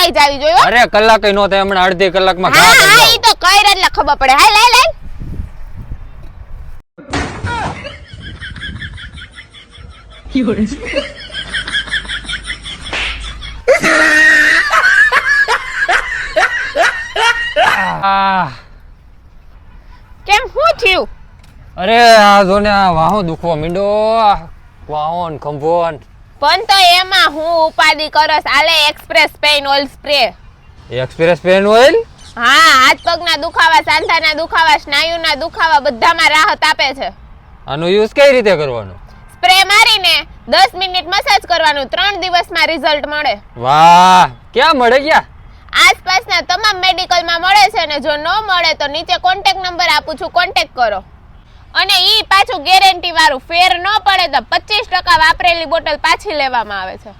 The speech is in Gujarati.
કઈ જાવી જોઈએ અરે કલાકે નો થાય હમણાં અડધી કલાકમાં ઘા હા કરી હા દઉં. ઈ તો કઈ એટલે ખબર પડે હાલ હાલ હાલ આહ, કેમ શું થયું અરે આ જો ને આ વાહો દુખવા મીંડો વાહો ને ખંભો ને. પણ તો એમાં હું ઉપાધિ કરસ આલે express pain oil spray express pain oil હા હાથ પગના દુખાવા સાંધાના દુખાવા સ્નાયુના દુખાવા બધામાં રાહત આપે છે આનો યુઝ કઈ રીતે કરવાનો? સ્પ્રે મારીને 10 મિનિટ મસાજ કરવાનું 3 દિવસમાં રિઝલ્ટ મળે વાહ ક્યાં મળે ગયા? આસપાસના તમામ મેડિકલમાં મળે છે ને જો ન મળે તો નીચે કોન્ટેક્ટ નંબર આપું છું કોન્ટેક્ટ કરો અને ઈ પાછું ગેરંટી વાળું ફેર ન પડે તો 25% વાપરેલી બોટલ પાછી લેવામાં આવે છે